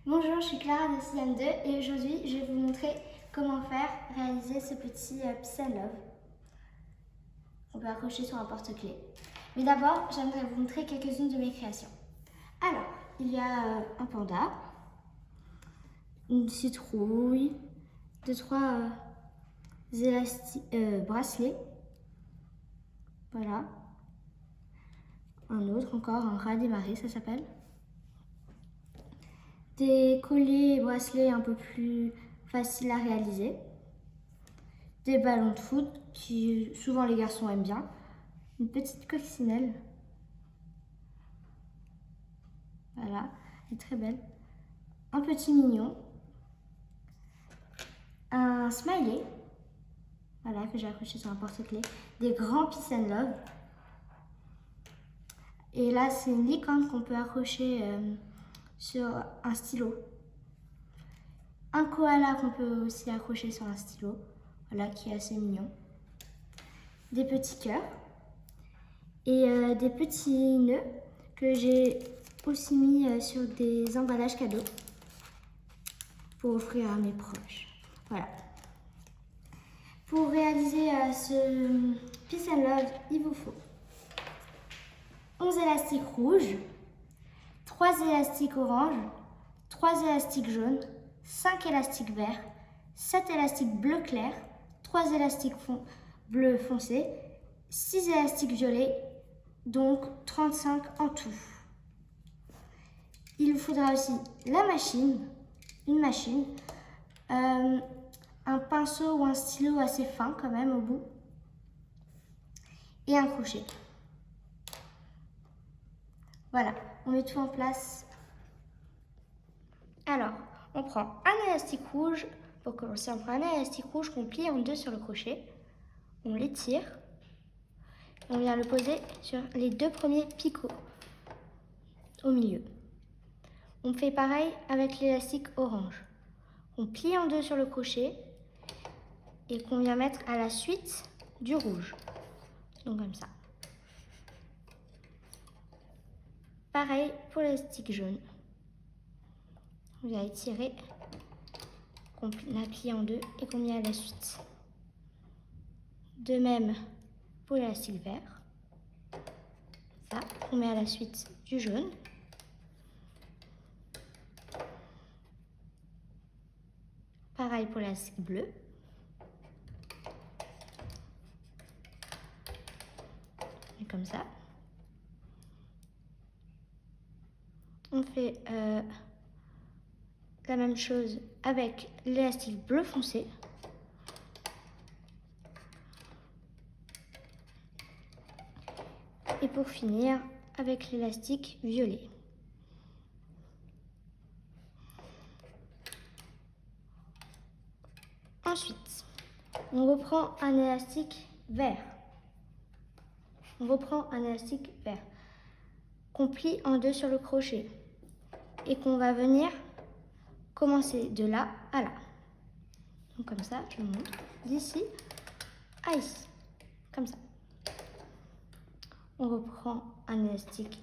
Bonjour, je suis Clara de 6ème 2 et aujourd'hui je vais vous montrer comment réaliser ce petit Peace and Love qu'on peut accrocher sur un porte-clés. Mais d'abord, j'aimerais vous montrer quelques-unes de mes créations. Alors, il y a un panda, une citrouille, trois bracelets, voilà, un autre encore, un rat des marées ça s'appelle. Des colliers et bracelets un peu plus faciles à réaliser. Des ballons de foot qui souvent les garçons aiment bien. Une petite coccinelle. Voilà, elle est très belle. Un petit mignon. Un smiley. Voilà, que j'ai accroché sur un porte-clés. Des grands Peace and Love. Et là, c'est une licorne qu'on peut accrocher sur un stylo. Un koala qu'on peut aussi accrocher sur un stylo. Voilà, qui est assez mignon. Des petits cœurs. Et des petits nœuds que j'ai aussi mis sur des emballages cadeaux pour offrir à mes proches. Voilà. Pour réaliser ce Peace and Love, il vous faut 11 élastiques rouges, 3 élastiques oranges, 3 élastiques jaunes, 5 élastiques verts, 7 élastiques bleu clair, 3 élastiques bleu foncé, 6 élastiques violets, donc 35 en tout. Il vous faudra aussi une machine, un pinceau ou un stylo assez fin quand même au bout, et un crochet. Voilà, on met tout en place. Alors, on prend un élastique rouge. Pour commencer, on prend un élastique rouge qu'on plie en deux sur le crochet. On l'étire. On vient le poser sur les deux premiers picots au milieu. On fait pareil avec l'élastique orange. On plie en deux sur le crochet et qu'on vient mettre à la suite du rouge. Donc comme ça. Pareil pour l'élastique jaune. On vient étirer, qu'on a plié en deux et qu'on met à la suite. De même pour l'élastique vert. Ça, on met à la suite du jaune. Pareil pour l'élastique bleu. Et comme ça. On fait la même chose avec l'élastique bleu foncé. Et pour finir, avec l'élastique violet. Ensuite, on reprend un élastique vert. Qu'on plie en deux sur le crochet et qu'on va venir commencer de là à là. Donc comme ça, je montre, d'ici à ici, comme ça. On reprend un élastique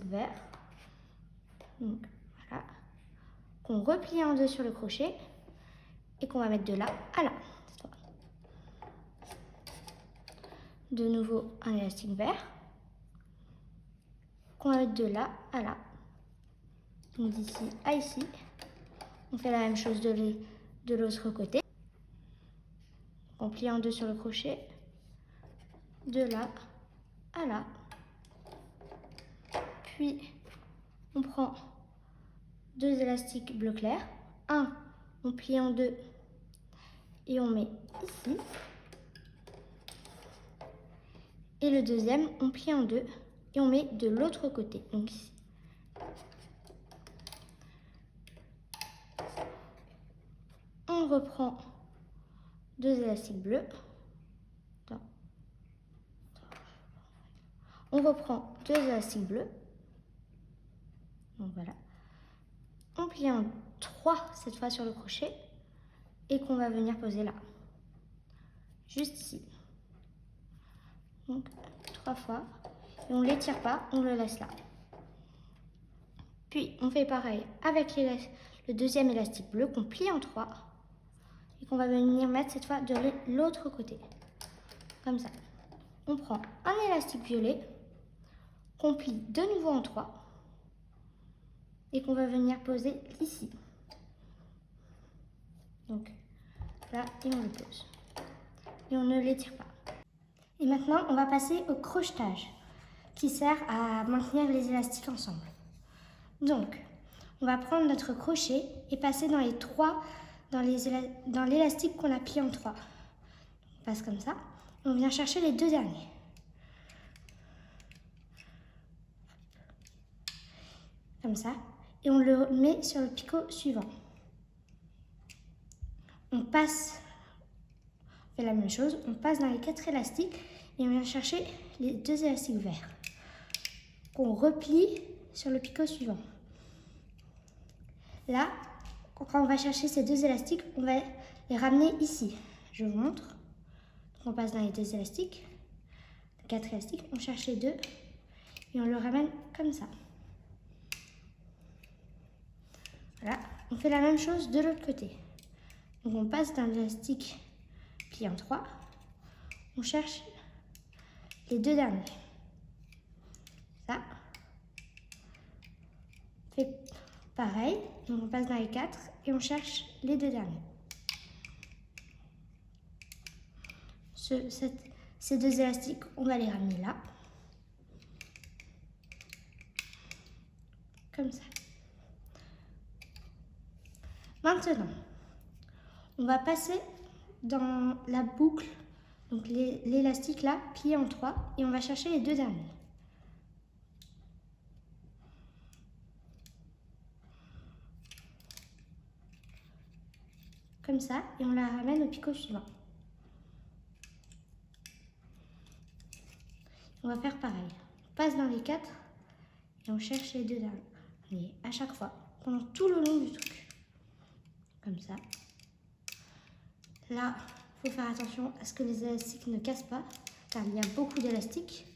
vert, donc voilà, qu'on replie en deux sur le crochet et qu'on va mettre de là à là. De nouveau un élastique vert, qu'on va mettre de là à là. Donc d'ici à ici. On fait la même chose de l'autre côté. On plie en deux sur le crochet, de là à là. Puis on prend deux élastiques bleu clair. Un, on plie en deux et on met ici. Et le deuxième, on plie en deux et on met de l'autre côté, donc ici. On reprend deux élastiques bleus. On reprend deux élastiques bleus. Donc voilà. On plie en 3 cette fois sur le crochet et qu'on va venir poser là. Juste ici. Donc 3 fois. Et on ne l'étire pas, on le laisse là. Puis on fait pareil avec le deuxième élastique bleu qu'on plie en 3 et qu'on va venir mettre cette fois de l'autre côté. Comme ça. On prend un élastique violet qu'on plie de nouveau en 3 et qu'on va venir poser ici. Donc là, et on le pose. Et on ne l'étire pas. Et maintenant, on va passer au crochetage qui sert à maintenir les élastiques ensemble. Donc, on va prendre notre crochet et passer dans les 3, dans l'élastique qu'on a plié en 3. On passe comme ça. On vient chercher les 2 derniers. Comme ça. Et on le met sur le picot suivant. On passe, on fait la même chose, on passe dans les 4 élastiques et on vient chercher les 2 élastiques verts qu'on replie sur le picot suivant. Là, quand on va chercher ces 2 élastiques, on va les ramener ici. Je vous montre. Donc on passe dans les 2 élastiques, 4 élastiques, on cherche les 2 et on le ramène comme ça. Voilà, on fait la même chose de l'autre côté. Donc on passe dans l'élastique plié en 3, on cherche les 2 derniers. Ça. On fait pareil, donc on passe dans les 4 et on cherche les 2 derniers. Ces 2 élastiques, on va les ramener là. Comme ça. Maintenant, on va passer dans la boucle, donc l'élastique là, plié en 3, et on va chercher les 2 derniers. Comme ça, et on la ramène au picot suivant. On va faire pareil. On passe dans les 4 et on cherche les 2 derniers à chaque fois, pendant tout le long du truc. Comme ça. Là, il faut faire attention à ce que les élastiques ne cassent pas, car il y a beaucoup d'élastiques.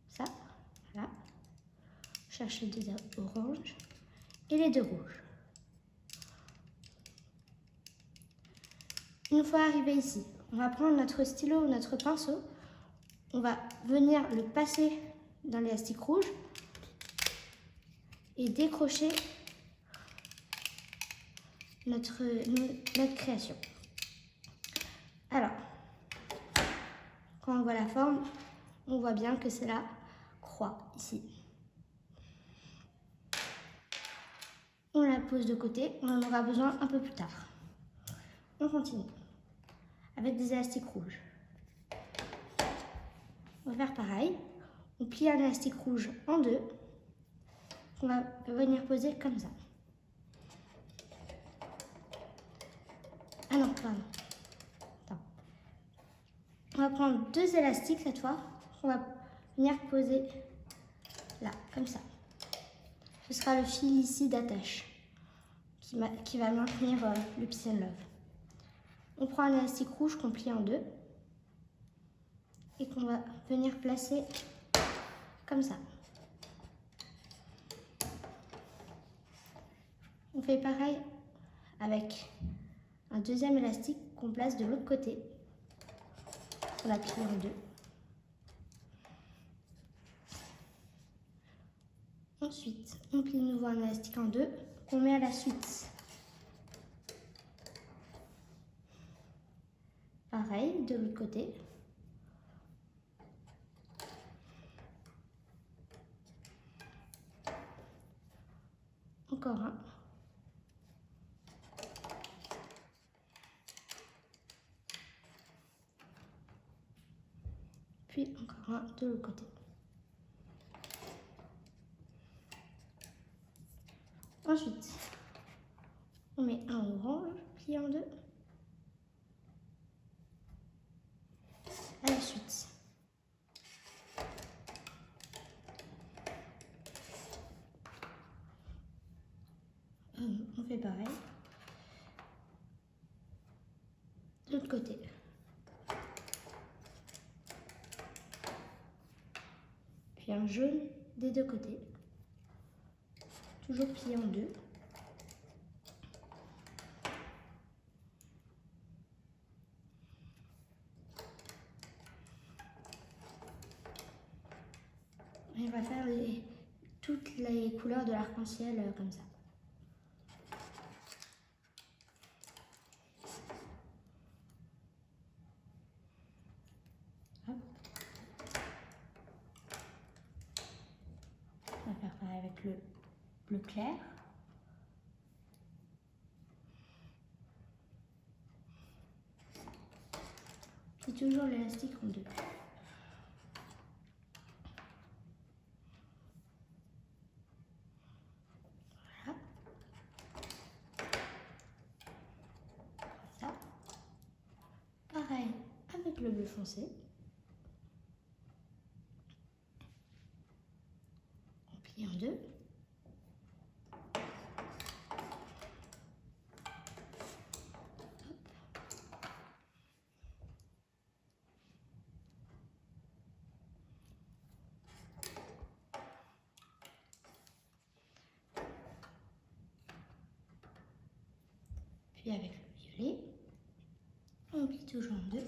Ça, voilà. On cherche les 2 oranges et les 2 rouges. Une fois arrivé ici, on va prendre notre stylo ou notre pinceau. On va venir le passer dans l'élastique rouge et décrocher notre création. Alors, quand on voit la forme, on voit bien que c'est la croix ici. On la pose de côté, on en aura besoin un peu plus tard. On continue avec des élastiques rouges. On va faire pareil. On plie un élastique rouge en 2. On va venir poser comme ça. Ah non, pardon. Attends. On va prendre 2 élastiques cette fois. On va venir poser là, comme ça. Ce sera le fil ici d'attache qui va maintenir le Peace and Love. On prend un élastique rouge qu'on plie en 2 et qu'on va venir placer comme ça. On fait pareil avec un deuxième élastique qu'on place de l'autre côté. On la plie en 2. Ensuite, on plie de nouveau un élastique en 2 qu'on met à la suite. Pareil, de l'autre côté. Encore un. Puis encore un de l'autre côté. Ensuite, on met un orange plié en 2. À la suite. On fait pareil. De l'autre côté. Puis un jaune des deux côtés, toujours plié en deux. Et on va faire toutes les couleurs de l'arc-en-ciel comme ça. Hop. On va faire pareil avec le bleu clair. Et toujours l'élastique en deux. Voilà. Comme ça. Pareil avec le bleu foncé. On plie en deux. Puis avec le violet, on plie toujours en deux.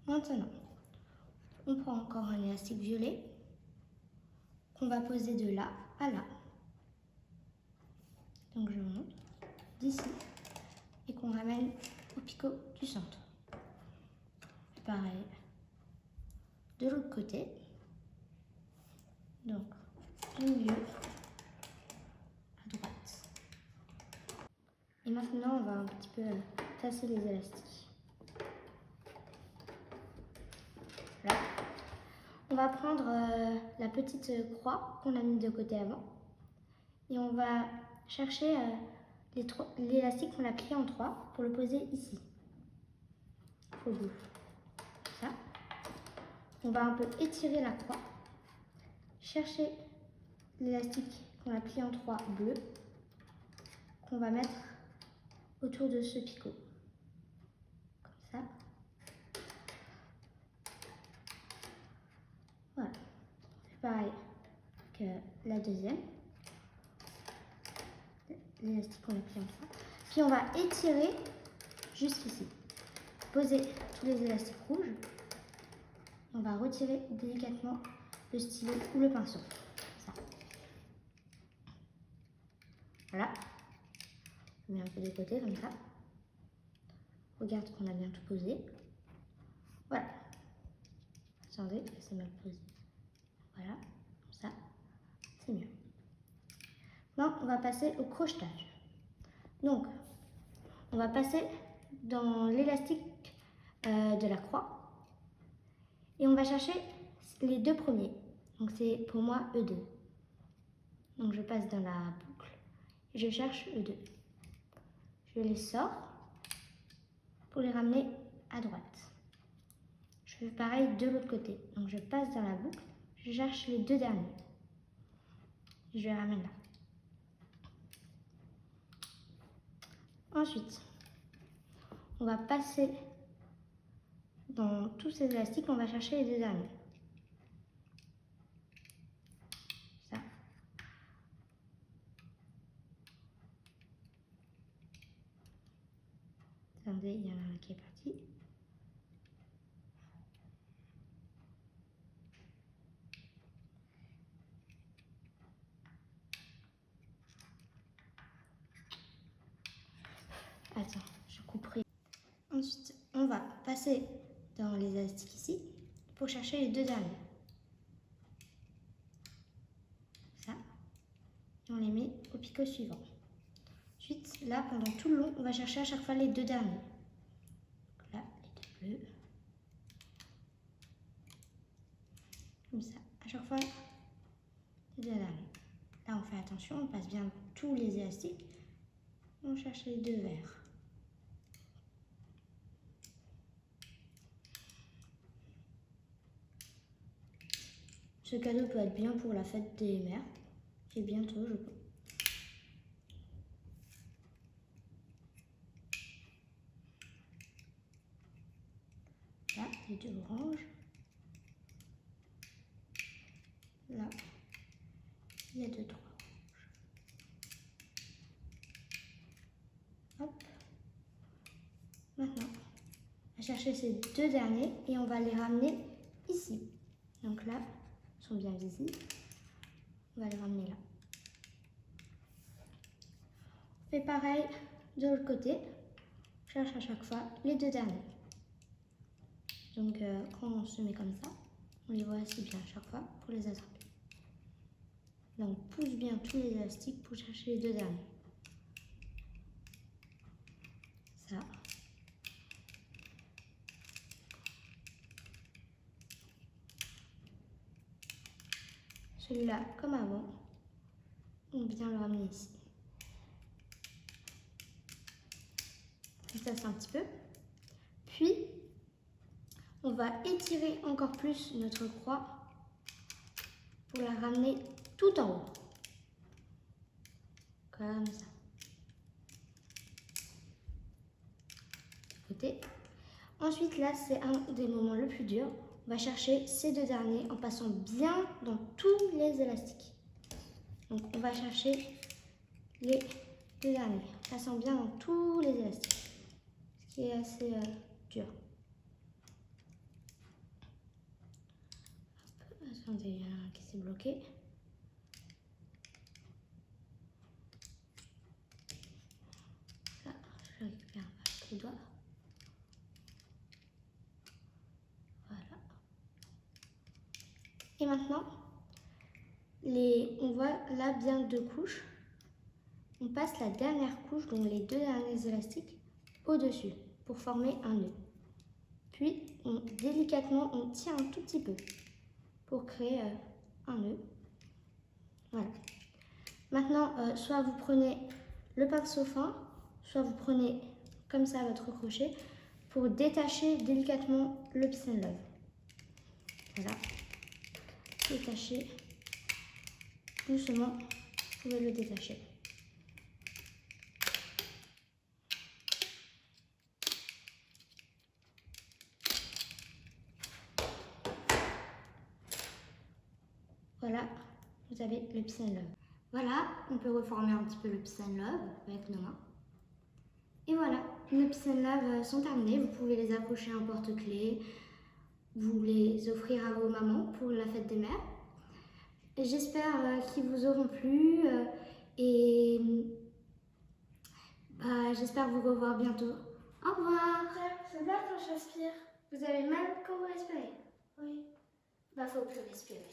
Maintenant, on prend encore un élastique violet qu'on va poser de là à là. Donc je monte d'ici et qu'on ramène au picot du centre. Pareil de l'autre côté. Donc du milieu à droite. Et maintenant on va un petit peu tasser les élastiques. Là. On va prendre la petite croix qu'on a mis de côté avant et on va chercher l'élastique qu'on a plié en trois pour le poser ici, au bout. Ça. On va un peu étirer la croix, chercher l'élastique qu'on a plié en trois bleu, qu'on va mettre autour de ce picot, comme ça. Voilà, c'est pareil que la deuxième, l'élastique qu'on a plié en trois. Puis on va étirer jusqu'ici, poser tous les élastiques rouges. On va retirer délicatement le stylet ou le pinceau. Ça. Voilà. On met un peu de côté comme ça. Regarde qu'on a bien tout posé. Voilà. Attendez, c'est mal posé. Voilà, comme ça, c'est mieux. Maintenant, on va passer au crochetage. Donc, on va passer dans l'élastique de la croix. Et on va chercher les deux premiers. Donc c'est pour moi E2. Donc je passe dans la boucle et je cherche E2. Je les sors pour les ramener à droite. Je fais pareil de l'autre côté. Donc je passe dans la boucle, je cherche les deux derniers. Et je les ramène là. Ensuite, on va passer dans tous ces élastiques, on va chercher les deux derniers. Ça. Attendez, il y en a un qui est parti. Attends, je couperai. Ensuite, on va passer dans les élastiques ici pour chercher les deux derniers. Ça. Et on les met au picot suivant. Ensuite, là, pendant tout le long, on va chercher à chaque fois les deux derniers. Donc là, les deux bleus. Comme ça, à chaque fois, les deux derniers. Là, on fait attention, on passe bien tous les élastiques. On cherche les deux verts. Ce cadeau peut être bien pour la fête des mères, qui est bientôt, je pense. les 2 oranges. Là, il y a 2 3 oranges. Hop. Maintenant, on va chercher ces 2 derniers et on va les ramener ici. Donc là, ils sont bien visibles. On va les ramener là. On fait pareil de l'autre côté. On cherche à chaque fois les 2 derniers. Donc quand on se met comme ça, on les voit assez bien à chaque fois pour les attraper. Là, on pousse bien tous les élastiques pour chercher les 2 derniers. Ça. Celui-là, comme avant, on vient le ramener ici. Ça, c'est un petit peu. Puis, on va étirer encore plus notre croix pour la ramener tout en haut. Comme ça. De côté. Ensuite, là, c'est un des moments le plus dur. On va chercher ces 2 derniers en passant bien dans tous les élastiques. Donc, on va chercher les 2 derniers, en passant bien dans tous les élastiques. Ce qui est assez dur. Attendez, il y en a un qui s'est bloqué. Ça, je récupère avec les doigts. Voilà. Et maintenant, on voit là bien 2 couches. On passe la dernière couche, donc les 2 derniers élastiques, au-dessus pour former un nœud. Puis, délicatement, on tire un tout petit peu pour créer un nœud. Voilà. Maintenant, soit vous prenez le pinceau fin, soit vous prenez comme ça votre crochet pour détacher délicatement le peace and love. Voilà. Détacher doucement, vous pouvez le détacher. Voilà, vous avez le peace and love. Voilà, on peut reformer un petit peu le peace and love avec nos mains. Et voilà, nos peace and love sont terminés. Vous pouvez les accrocher à un porte-clés, vous les offrir à vos mamans pour la fête des mères. J'espère qu'ils vous auront plu et j'espère vous revoir bientôt. Au revoir. C'est bien quand j'aspire. Vous avez mal quand vous respirez? Oui. Faut plus respirer.